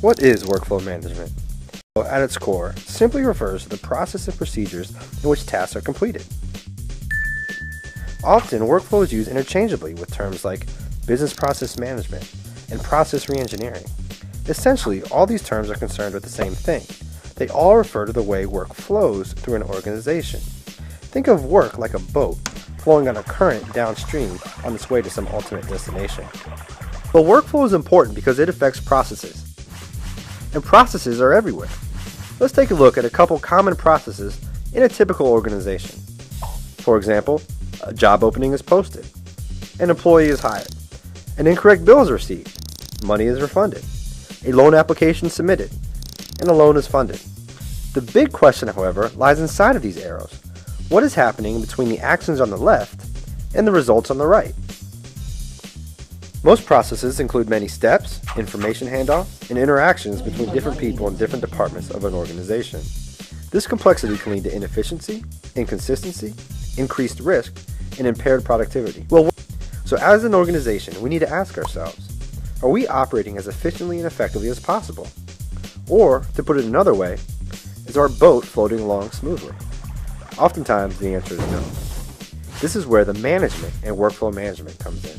What is workflow management? Well, at its core, it simply refers to the process and procedures in which tasks are completed. Often, workflow is used interchangeably with terms like business process management and process reengineering. Essentially, all these terms are concerned with the same thing. They all refer to the way work flows through an organization. Think of work like a boat flowing on a current downstream on its way to some ultimate destination. But workflow is important because it affects processes. And processes are everywhere. Let's take a look at a couple common processes in a typical organization. For example, a job opening is posted. An employee is hired. An incorrect bill is received. Money is refunded. A loan application submitted. And a loan is funded. The big question, however, lies inside of these arrows. What is happening between the actions on the left and the results on the right? Most processes include many steps, information handoffs, and interactions between different people in different departments of an organization. This complexity can lead to inefficiency, inconsistency, increased risk, and impaired productivity. So as an organization, we need to ask ourselves, are we operating as efficiently and effectively as possible? Or, to put it another way, is our boat floating along smoothly? Oftentimes, the answer is no. This is where the management and workflow management comes in.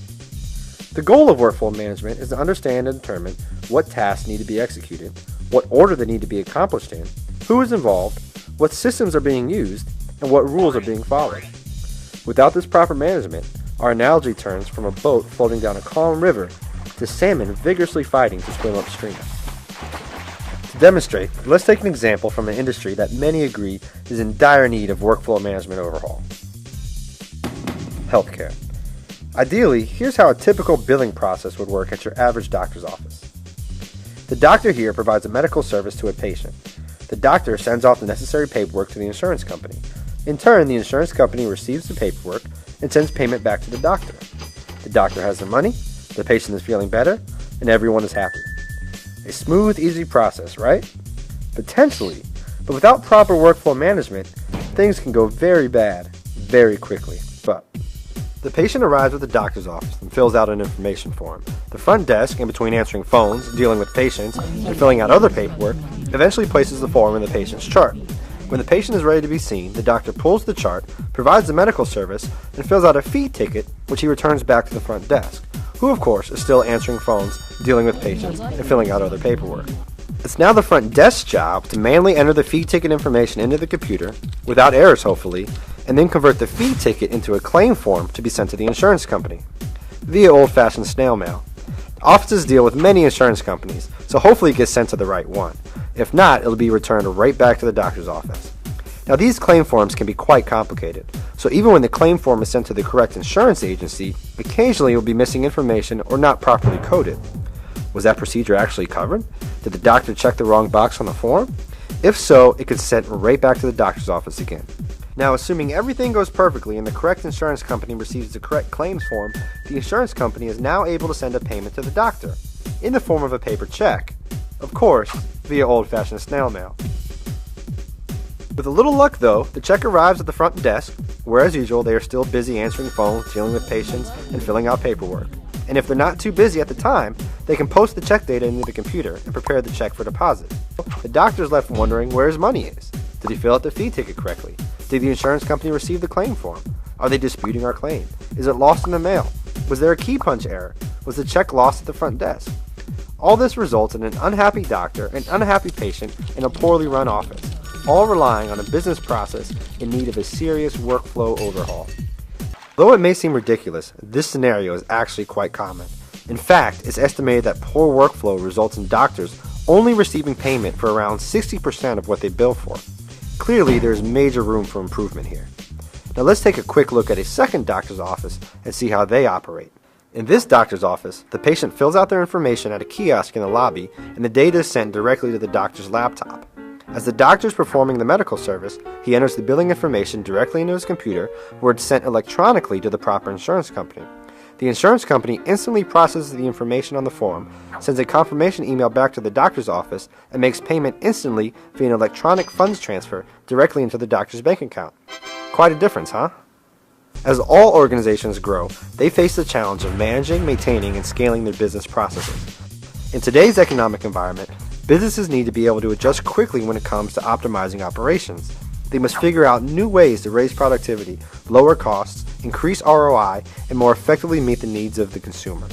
The goal of workflow management is to understand and determine what tasks need to be executed, what order they need to be accomplished in, who is involved, what systems are being used, and what rules are being followed. Without this proper management, our analogy turns from a boat floating down a calm river to salmon vigorously fighting to swim upstream. To demonstrate, let's take an example from an industry that many agree is in dire need of workflow management overhaul. Healthcare. Ideally, here's how a typical billing process would work at your average doctor's office. The doctor here provides a medical service to a patient. The doctor sends off the necessary paperwork to the insurance company. In turn, the insurance company receives the paperwork and sends payment back to the doctor. The doctor has the money, the patient is feeling better, and everyone is happy. A smooth, easy process, right? Potentially, but without proper workflow management, things can go very bad very quickly. But the patient arrives at the doctor's office and fills out an information form. The front desk, in between answering phones, dealing with patients, and filling out other paperwork, eventually places the form in the patient's chart. When the patient is ready to be seen, the doctor pulls the chart, provides the medical service, and fills out a fee ticket, which he returns back to the front desk, who of course is still answering phones, dealing with patients, and filling out other paperwork. It's now the front desk's job to manually enter the fee ticket information into the computer, without errors hopefully, and then convert the fee ticket into a claim form to be sent to the insurance company, via old-fashioned snail mail. Offices deal with many insurance companies, so hopefully it gets sent to the right one. If not, it'll be returned right back to the doctor's office. Now these claim forms can be quite complicated, so even when the claim form is sent to the correct insurance agency, occasionally it will be missing information or not properly coded. Was that procedure actually covered? Did the doctor check the wrong box on the form? If so, it gets sent right back to the doctor's office again. Now, assuming everything goes perfectly and the correct insurance company receives the correct claims form, the insurance company is now able to send a payment to the doctor, in the form of a paper check. Of course, via old-fashioned snail mail. With a little luck though, the check arrives at the front desk, where as usual they are still busy answering phones, dealing with patients, and filling out paperwork. And if they're not too busy at the time, they can post the check data into the computer and prepare the check for deposit. The doctor's left wondering where his money is. Did he fill out the fee ticket correctly? Did the insurance company receive the claim form? Are they disputing our claim? Is it lost in the mail? Was there a key punch error? Was the check lost at the front desk? All this results in an unhappy doctor, an unhappy patient, and a poorly run office, all relying on a business process in need of a serious workflow overhaul. Though it may seem ridiculous, this scenario is actually quite common. In fact, it's estimated that poor workflow results in doctors only receiving payment for around 60% of what they bill for. Clearly, there's major room for improvement here. Now let's take a quick look at a second doctor's office and see how they operate. In this doctor's office, the patient fills out their information at a kiosk in the lobby, and the data is sent directly to the doctor's laptop. As the doctor is performing the medical service, he enters the billing information directly into his computer, where it's sent electronically to the proper insurance company. The insurance company instantly processes the information on the form, sends a confirmation email back to the doctor's office, and makes payment instantly via an electronic funds transfer directly into the doctor's bank account. Quite a difference, huh? As all organizations grow, they face the challenge of managing, maintaining, and scaling their business processes. In today's economic environment, Businesses need to be able to adjust quickly when it comes to optimizing operations. They must figure out new ways to raise productivity, lower costs, increase ROI, and more effectively meet the needs of the consumer.